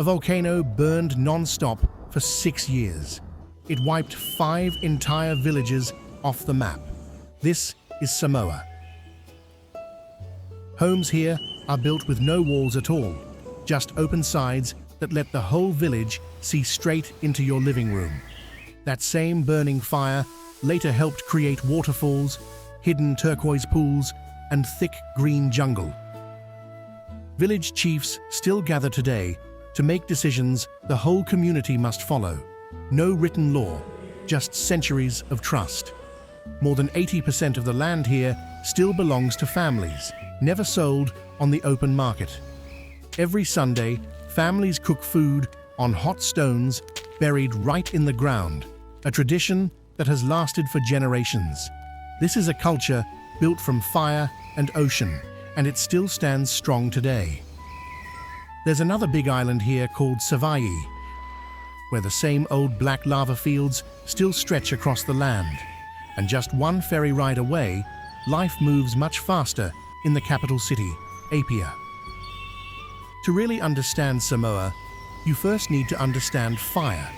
A volcano burned non-stop for 6 years. It wiped 5 entire villages off the map. This is Samoa. Homes here are built with no walls at all, just open sides that let the whole village see straight into your living room. That same burning fire later helped create waterfalls, hidden turquoise pools, and thick green jungle. Village chiefs still gather today to make decisions the whole community must follow. No written law, just centuries of trust. More than 80% of the land here still belongs to families, never sold on the open market. Every Sunday, families cook food on hot stones buried right in the ground, a tradition that has lasted for generations. This is a culture built from fire and ocean, and it still stands strong today. There's another big island here called Savaii, where the same old black lava fields still stretch across the land. And just one ferry ride away, life moves much faster in the capital city, Apia. To really understand Samoa, you first need to understand fire.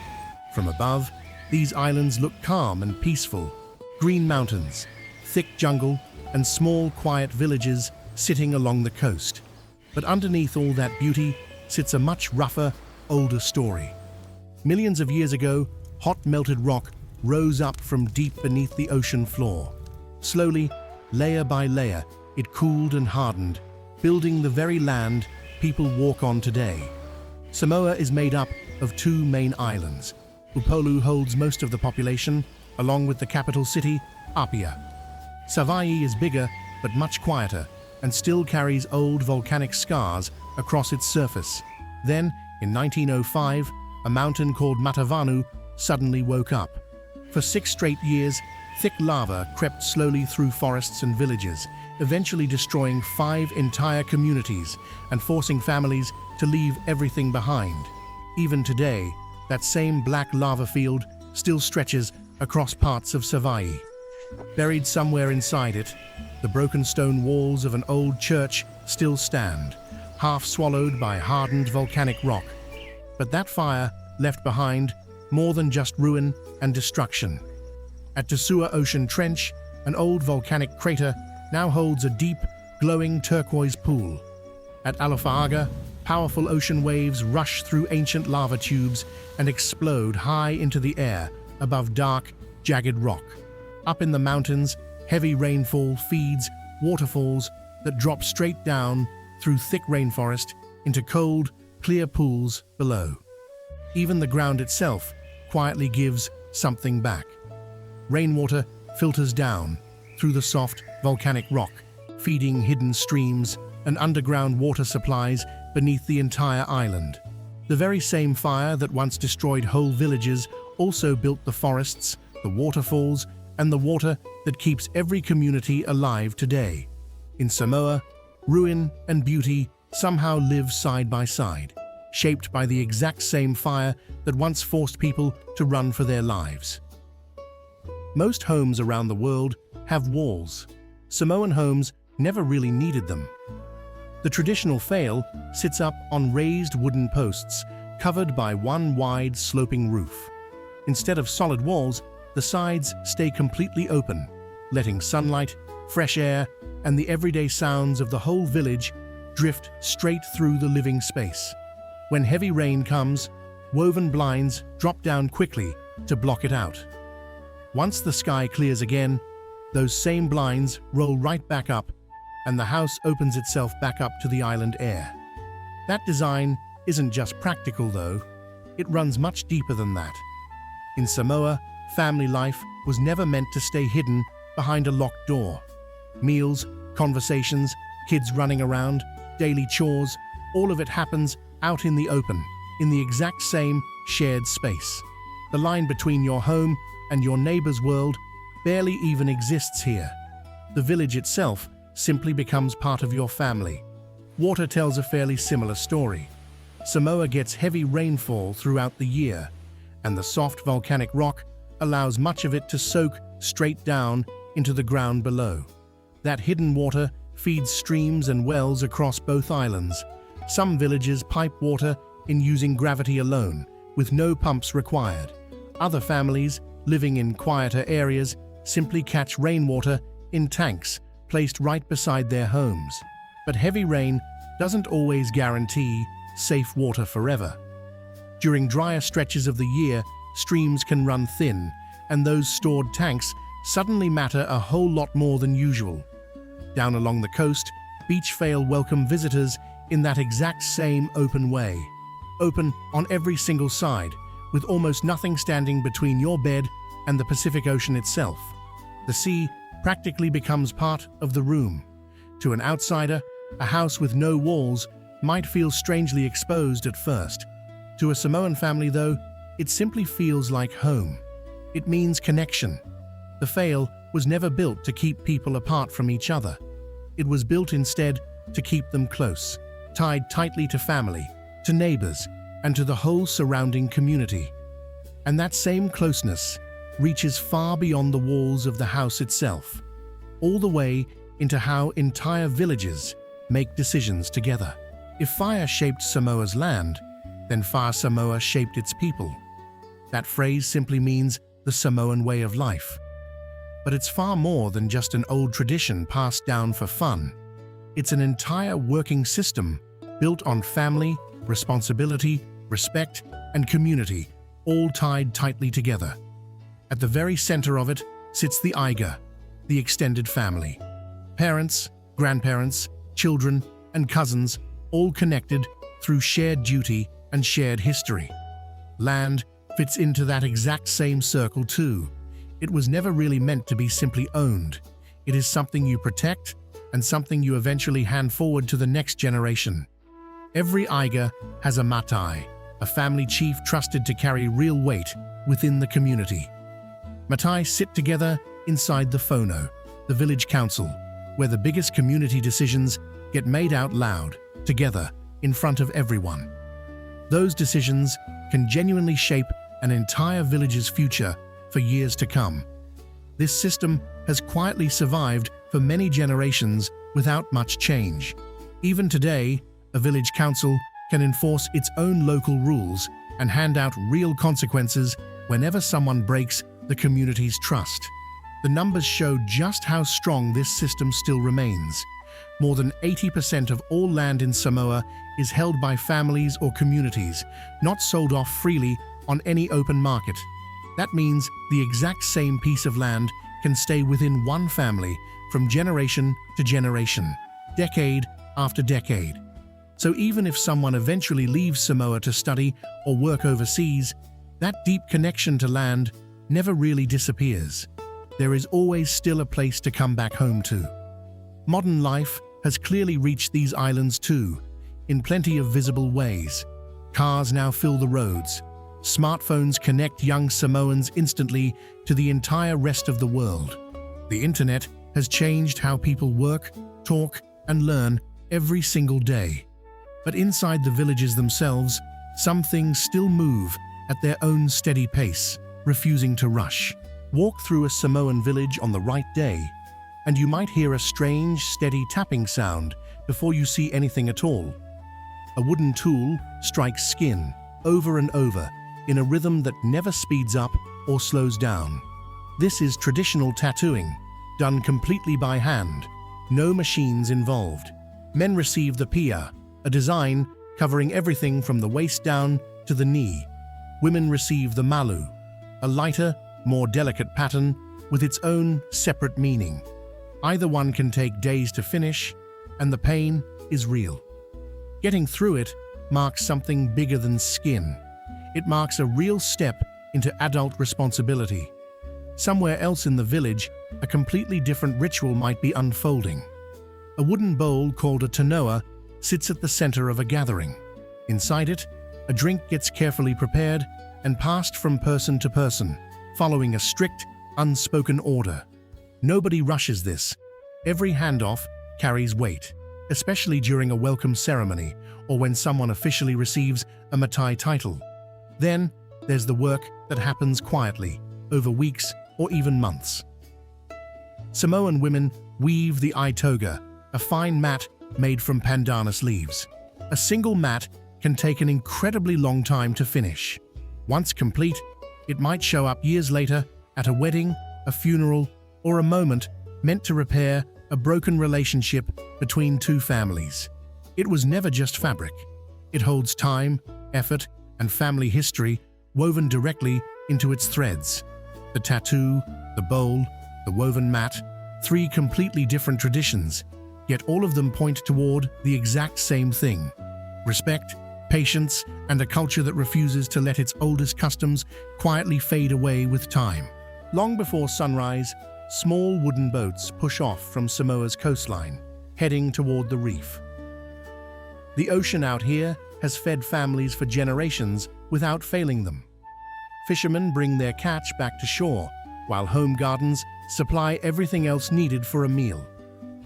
From above, these islands look calm and peaceful. Green mountains, thick jungle, and small, quiet villages sitting along the coast. But underneath all that beauty sits a much rougher, older story. Millions of years ago, hot melted rock rose up from deep beneath the ocean floor. Slowly, layer by layer, it cooled and hardened, building the very land people walk on today. Samoa is made up of 2 main islands. Upolu holds most of the population, along with the capital city, Apia. Savaii is bigger, but much quieter, and still carries old volcanic scars across its surface. Then, in 1905, a mountain called Matavanu suddenly woke up. For 6 straight years, thick lava crept slowly through forests and villages, eventually destroying 5 entire communities and forcing families to leave everything behind. Even today, that same black lava field still stretches across parts of Savaii. Buried somewhere inside it, the broken stone walls of an old church still stand, half swallowed by hardened volcanic rock. But that fire left behind more than just ruin and destruction. At Tesua Ocean Trench, an old volcanic crater now holds a deep, glowing turquoise pool. At Alafaaga, powerful ocean waves rush through ancient lava tubes and explode high into the air above dark, jagged rock. Up in the mountains, heavy rainfall feeds waterfalls that drop straight down through thick rainforest into cold, clear pools below. Even the ground itself quietly gives something back. Rainwater filters down through the soft, volcanic rock, feeding hidden streams and underground water supplies beneath the entire island. The very same fire that once destroyed whole villages also built the forests, the waterfalls, and the water that keeps every community alive today. In Samoa, ruin and beauty somehow live side by side, shaped by the exact same fire that once forced people to run for their lives. Most homes around the world have walls. Samoan homes never really needed them. The traditional fail sits up on raised wooden posts, covered by one wide, sloping roof. Instead of solid walls, the sides stay completely open, letting sunlight, fresh air, and the everyday sounds of the whole village drift straight through the living space. When heavy rain comes, woven blinds drop down quickly to block it out. Once the sky clears again, those same blinds roll right back up, and the house opens itself back up to the island air. That design isn't just practical, though. It runs much deeper than that. In Samoa, family life was never meant to stay hidden behind a locked door. Meals, conversations, kids running around, daily chores, all of it happens out in the open, in the exact same shared space. The line between your home and your neighbor's world barely even exists here. The village itself simply becomes part of your family. Water tells a fairly similar story. Samoa gets heavy rainfall throughout the year, and the soft volcanic rock allows much of it to soak straight down into the ground below. That hidden water feeds streams and wells across both islands. Some villages pipe water in using gravity alone, with no pumps required. Other families, living in quieter areas, simply catch rainwater in tanks placed right beside their homes. But heavy rain doesn't always guarantee safe water forever. During drier stretches of the year, streams can run thin, and those stored tanks suddenly matter a whole lot more than usual. Down along the coast, beach fail welcome visitors in that exact same open way. Open on every single side, with almost nothing standing between your bed and the Pacific Ocean itself. The sea practically becomes part of the room. To an outsider, a house with no walls might feel strangely exposed at first. To a Samoan family, though, it simply feels like home. It means connection. The fail was never built to keep people apart from each other. It was built instead to keep them close, tied tightly to family, to neighbors, and to the whole surrounding community. And that same closeness reaches far beyond the walls of the house itself, all the way into how entire villages make decisions together. If fire shaped Samoa's land, then Fire Samoa shaped its people. That phrase simply means the Samoan way of life. But it's far more than just an old tradition passed down for fun. It's an entire working system built on family, responsibility, respect, and community, all tied tightly together. At the very center of it sits the Aiga, the extended family. Parents, grandparents, children, and cousins, all connected through shared duty and shared history. Land fits into that exact same circle too. It was never really meant to be simply owned. It is something you protect and something you eventually hand forward to the next generation. Every Aiga has a matai, a family chief trusted to carry real weight within the community. Matai sit together inside the fono, the village council, where the biggest community decisions get made out loud, together, in front of everyone. Those decisions can genuinely shape an entire village's future for years to come. This system has quietly survived for many generations without much change. Even today, a village council can enforce its own local rules and hand out real consequences whenever someone breaks the community's trust. The numbers show just how strong this system still remains. More than 80% of all land in Samoa is held by families or communities, not sold off freely on any open market. That means the exact same piece of land can stay within one family from generation to generation, decade after decade. So even if someone eventually leaves Samoa to study or work overseas, that deep connection to land never really disappears. There is always still a place to come back home to. Modern life has clearly reached these islands too, in plenty of visible ways. Cars now fill the roads. Smartphones connect young Samoans instantly to the entire rest of the world. The internet has changed how people work, talk, and learn every single day. But inside the villages themselves, some things still move at their own steady pace, refusing to rush. Walk through a Samoan village on the right day, and you might hear a strange, steady tapping sound before you see anything at all. A wooden tool strikes skin over and over in a rhythm that never speeds up or slows down. This is traditional tattooing, done completely by hand, no machines involved. Men receive the pia, a design covering everything from the waist down to the knee. Women receive the malu, a lighter, more delicate pattern with its own separate meaning. Either one can take days to finish, and the pain is real. Getting through it marks something bigger than skin. It marks a real step into adult responsibility. Somewhere else in the village, a completely different ritual might be unfolding. A wooden bowl called a tanoa sits at the center of a gathering. Inside it, a drink gets carefully prepared and passed from person to person, following a strict, unspoken order. Nobody rushes this. Every handoff carries weight, especially during a welcome ceremony or when someone officially receives a matai title. Then, there's the work that happens quietly, over weeks or even months. Samoan women weave the toga, a fine mat made from pandanus leaves. A single mat can take an incredibly long time to finish. Once complete, it might show up years later at a wedding, a funeral, or a moment meant to repair a broken relationship between two families. It was never just fabric. It holds time, effort, and family history woven directly into its threads. The tattoo, the bowl, the woven mat, three completely different traditions, yet all of them point toward the exact same thing: respect, patience, and a culture that refuses to let its oldest customs quietly fade away with time. Long before sunrise, small wooden boats push off from Samoa's coastline, heading toward the reef. The ocean out here has fed families for generations without failing them. Fishermen bring their catch back to shore, while home gardens supply everything else needed for a meal.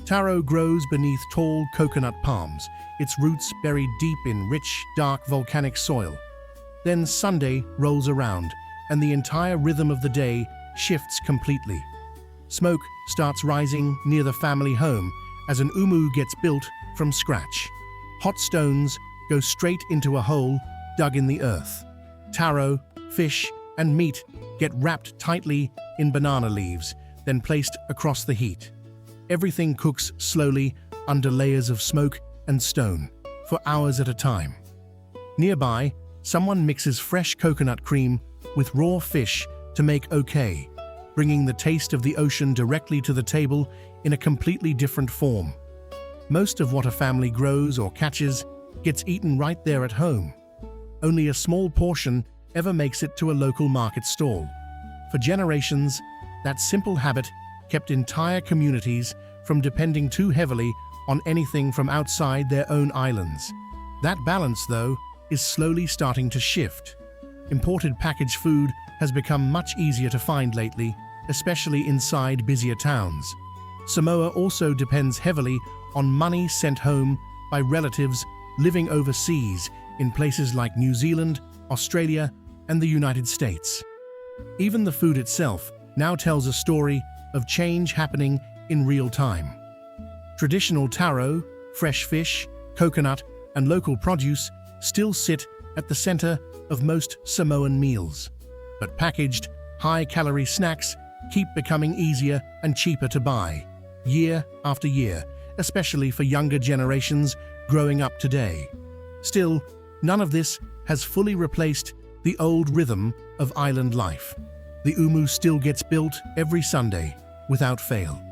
Taro grows beneath tall coconut palms, its roots buried deep in rich, dark volcanic soil. Then Sunday rolls around, and the entire rhythm of the day shifts completely. Smoke starts rising near the family home as an umu gets built from scratch. Hot stones go straight into a hole dug in the earth. Taro, fish, and meat get wrapped tightly in banana leaves, then placed across the heat. Everything cooks slowly under layers of smoke and stone for hours at a time. Nearby, someone mixes fresh coconut cream with raw fish to make okay, bringing the taste of the ocean directly to the table in a completely different form. Most of what a family grows or catches gets eaten right there at home. Only a small portion ever makes it to a local market stall. For generations, that simple habit kept entire communities from depending too heavily on anything from outside their own islands. That balance, though, is slowly starting to shift. Imported packaged food has become much easier to find lately, especially inside busier towns. Samoa also depends heavily on money sent home by relatives living overseas in places like New Zealand, Australia, and the United States. Even the food itself now tells a story of change happening in real time. Traditional taro, fresh fish, coconut, and local produce still sit at the center of most Samoan meals. But packaged, high-calorie snacks keep becoming easier and cheaper to buy, year after year, especially for younger generations growing up today. Still, none of this has fully replaced the old rhythm of island life. The umu still gets built every Sunday, without fail.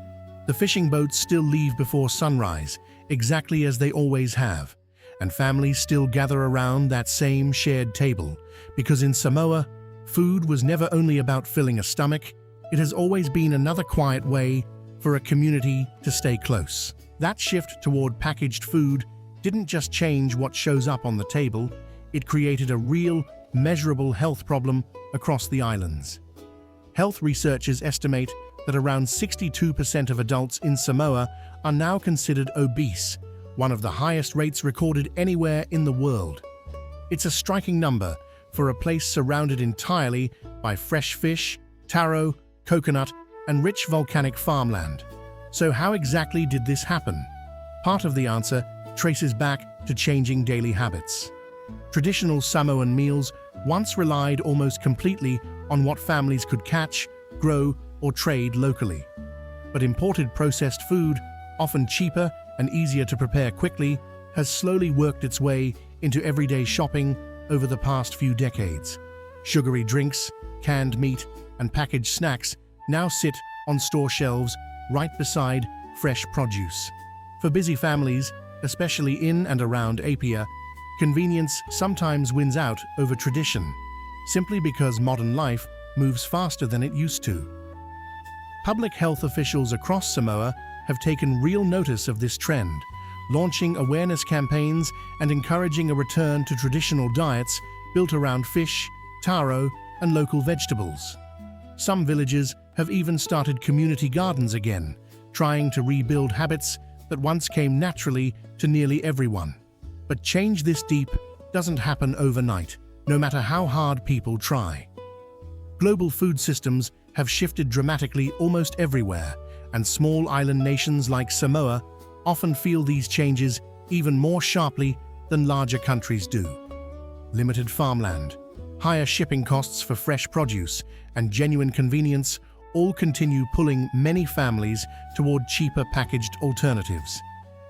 The fishing boats still leave before sunrise, exactly as they always have, and families still gather around that same shared table, because in Samoa, food was never only about filling a stomach, it has always been another quiet way for a community to stay close. That shift toward packaged food didn't just change what shows up on the table, it created a real, measurable health problem across the islands. Health researchers estimate that around 62% of adults in Samoa are now considered obese, one of the highest rates recorded anywhere in the world. It's a striking number for a place surrounded entirely by fresh fish, taro, coconut, and rich volcanic farmland. So how exactly did this happen? Part of the answer traces back to changing daily habits. Traditional Samoan meals once relied almost completely on what families could catch, grow, or trade locally. But imported processed food, often cheaper and easier to prepare quickly, has slowly worked its way into everyday shopping over the past few decades. Sugary drinks, canned meat, and packaged snacks now sit on store shelves right beside fresh produce. For busy families, especially in and around Apia, convenience sometimes wins out over tradition, simply because modern life moves faster than it used to. Public health officials across Samoa have taken real notice of this trend, launching awareness campaigns and encouraging a return to traditional diets built around fish, taro, and local vegetables. Some villages have even started community gardens again, trying to rebuild habits that once came naturally to nearly everyone. But change this deep doesn't happen overnight, no matter how hard people try. Global food systems have shifted dramatically almost everywhere, and small island nations like Samoa often feel these changes even more sharply than larger countries do. Limited farmland, higher shipping costs for fresh produce, and genuine convenience all continue pulling many families toward cheaper packaged alternatives.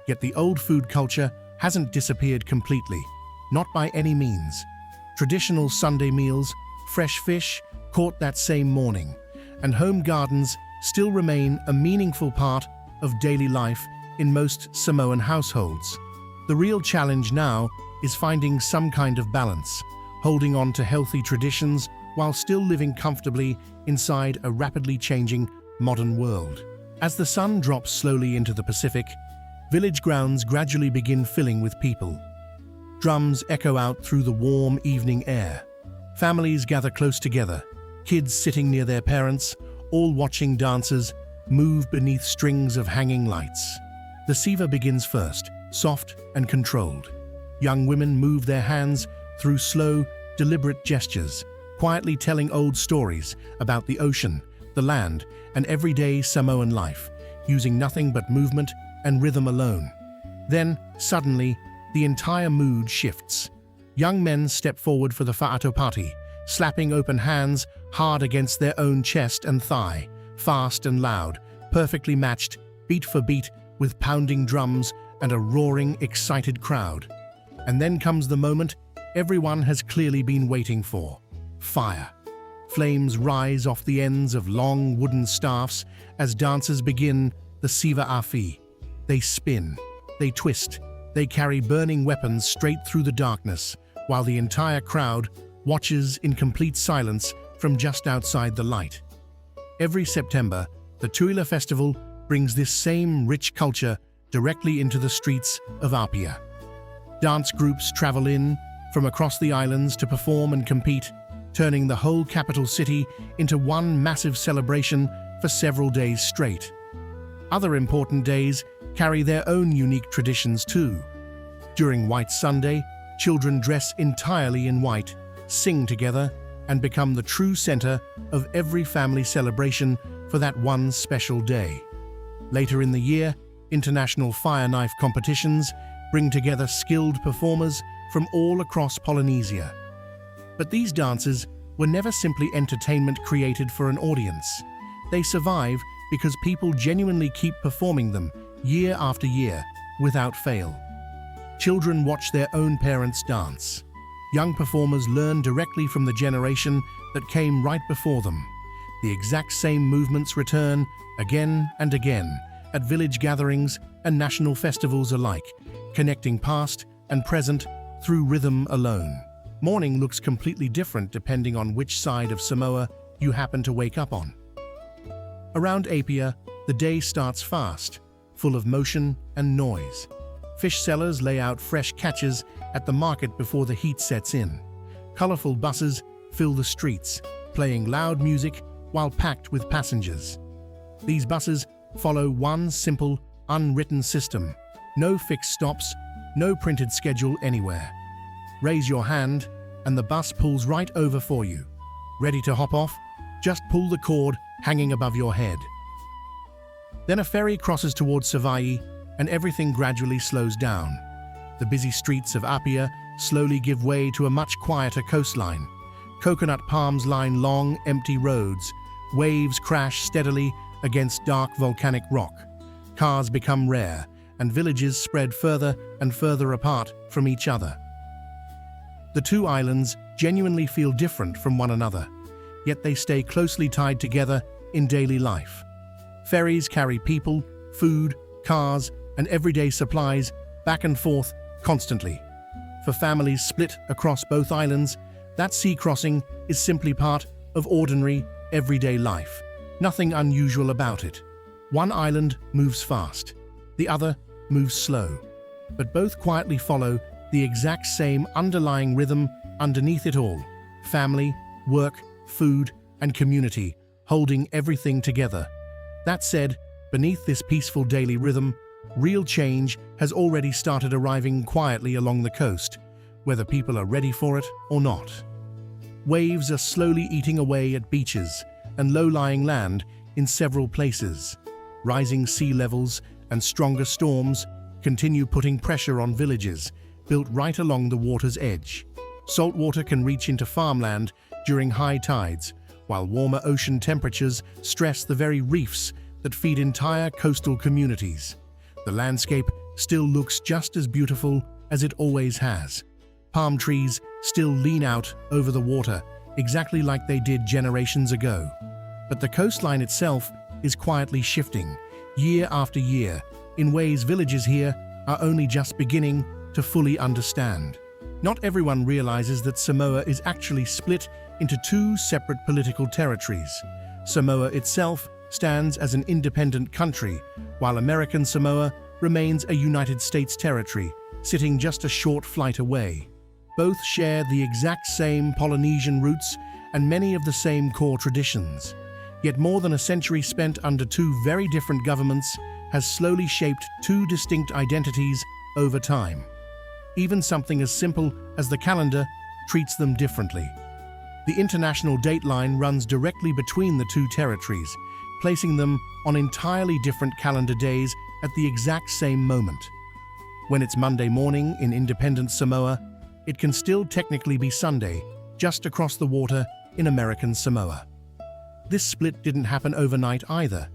Yet the old food culture hasn't disappeared completely, not by any means. Traditional Sunday meals, fresh fish caught that same morning, and home gardens still remain a meaningful part of daily life in most Samoan households. The real challenge now is finding some kind of balance, holding on to healthy traditions while still living comfortably inside a rapidly changing modern world. As the sun drops slowly into the Pacific, village grounds gradually begin filling with people. Drums echo out through the warm evening air. Families gather close together, kids sitting near their parents, all watching dancers move beneath strings of hanging lights. The siva begins first, soft and controlled. Young women move their hands through slow, deliberate gestures, quietly telling old stories about the ocean, the land, and everyday Samoan life, using nothing but movement and rhythm alone. Then, suddenly, the entire mood shifts. Young men step forward for the fa'atopati, slapping open hands hard against their own chest and thigh, fast and loud, perfectly matched, beat for beat, with pounding drums and a roaring, excited crowd. And then comes the moment everyone has clearly been waiting for: fire. Flames rise off the ends of long wooden staffs as dancers begin the siva afi. They spin, they twist, they carry burning weapons straight through the darkness, while the entire crowd watches in complete silence from just outside the light. Every September, the Tuila festival brings this same rich culture directly into the streets of Apia. Dance groups travel in from across the islands to perform and compete, turning the whole capital city into one massive celebration for several days straight. Other important days carry their own unique traditions too. During White Sunday, children dress entirely in white, sing together, and become the true center of every family celebration for that one special day. Later in the year, international fire knife competitions bring together skilled performers from all across Polynesia. But these dances were never simply entertainment created for an audience. They survive because people genuinely keep performing them year after year, without fail. Children watch their own parents dance. Young performers learn directly from the generation that came right before them. The exact same movements return again and again at village gatherings and national festivals alike, connecting past and present through rhythm alone. Morning looks completely different depending on which side of Samoa you happen to wake up on. Around Apia, the day starts fast, full of motion and noise. Fish sellers lay out fresh catches at the market before the heat sets in. Colorful buses fill the streets, playing loud music while packed with passengers. These buses follow one simple, unwritten system. No fixed stops, no printed schedule anywhere. Raise your hand, and the bus pulls right over for you. Ready to hop off? Just pull the cord hanging above your head. Then a ferry crosses towards Savai'i, and everything gradually slows down. The busy streets of Apia slowly give way to a much quieter coastline. Coconut palms line long, empty roads. Waves crash steadily against dark volcanic rock. Cars become rare, and villages spread further and further apart from each other. The two islands genuinely feel different from one another, yet they stay closely tied together in daily life. Ferries carry people, food, cars, and everyday supplies back and forth constantly. For families split across both islands, that sea crossing is simply part of ordinary, everyday life. Nothing unusual about it. One island moves fast, the other moves slow, but both quietly follow the exact same underlying rhythm underneath it all: family, work, food, and community, holding everything together. That said, beneath this peaceful daily rhythm, real change has already started arriving quietly along the coast, whether people are ready for it or not. Waves are slowly eating away at beaches and low-lying land in several places. Rising sea levels and stronger storms continue putting pressure on villages, built right along the water's edge. Salt water can reach into farmland during high tides, while warmer ocean temperatures stress the very reefs that feed entire coastal communities. The landscape still looks just as beautiful as it always has. Palm trees still lean out over the water, exactly like they did generations ago. But the coastline itself is quietly shifting, year after year, in ways villages here are only just beginning to fully understand. Not everyone realizes that Samoa is actually split into two separate political territories. Samoa itself stands as an independent country, while American Samoa remains a United States territory, sitting just a short flight away. Both share the exact same Polynesian roots and many of the same core traditions. Yet more than a century spent under two very different governments has slowly shaped two distinct identities over time. Even something as simple as the calendar treats them differently. The international dateline runs directly between the two territories, placing them on entirely different calendar days at the exact same moment. When it's Monday morning in independent Samoa, it can still technically be Sunday, just across the water in American Samoa. This split didn't happen overnight either.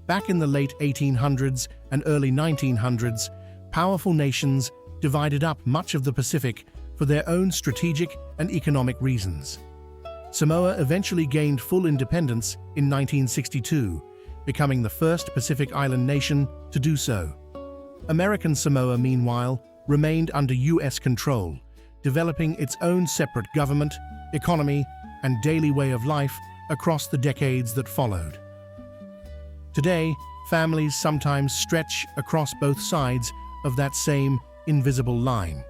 Back in the late 1800s and early 1900s, powerful nations divided up much of the Pacific for their own strategic and economic reasons. Samoa eventually gained full independence in 1962, becoming the first Pacific Island nation to do so. American Samoa, meanwhile, remained under US control, developing its own separate government, economy, and daily way of life across the decades that followed. Today, families sometimes stretch across both sides of that same invisible line.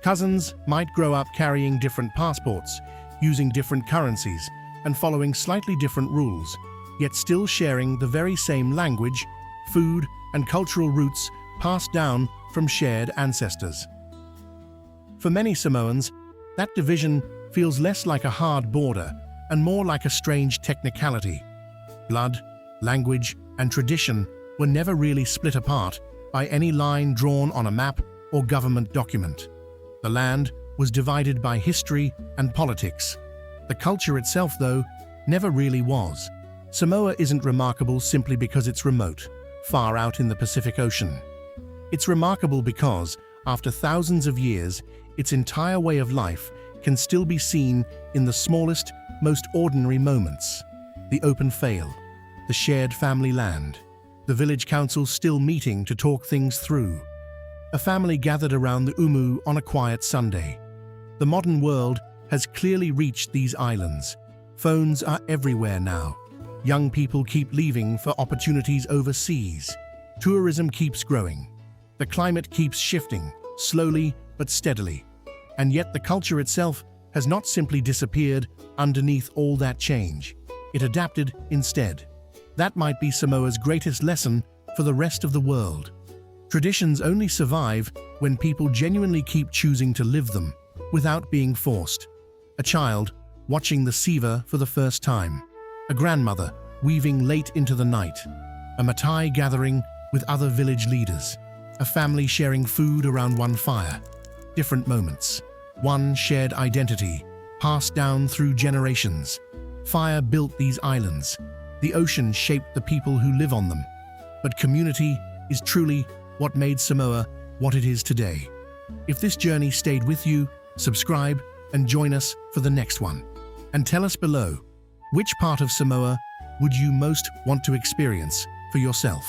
Cousins might grow up carrying different passports, using different currencies, and following slightly different rules, yet still sharing the very same language, food, and cultural roots passed down from shared ancestors. For many Samoans, that division feels less like a hard border and more like a strange technicality. Blood, language, and tradition were never really split apart by any line drawn on a map or government document. The land was divided by history and politics. The culture itself, though, never really was. Samoa isn't remarkable simply because it's remote, far out in the Pacific Ocean. It's remarkable because, after thousands of years, its entire way of life can still be seen in the smallest, most ordinary moments. The open fail, the shared family land, the village council still meeting to talk things through. A family gathered around the umu on a quiet Sunday. The modern world has clearly reached these islands. Phones are everywhere now. Young people keep leaving for opportunities overseas. Tourism keeps growing. The climate keeps shifting, slowly but steadily. And yet the culture itself has not simply disappeared underneath all that change. It adapted instead. That might be Samoa's greatest lesson for the rest of the world. Traditions only survive when people genuinely keep choosing to live them without being forced. A child watching the siva for the first time. A grandmother weaving late into the night. A matai gathering with other village leaders. A family sharing food around one fire. Different moments. One shared identity, passed down through generations. Fire built these islands. The ocean shaped the people who live on them. But community is truly what made Samoa what it is today. If this journey stayed with you, subscribe and join us for the next one. And tell us below, which part of Samoa would you most want to experience for yourself?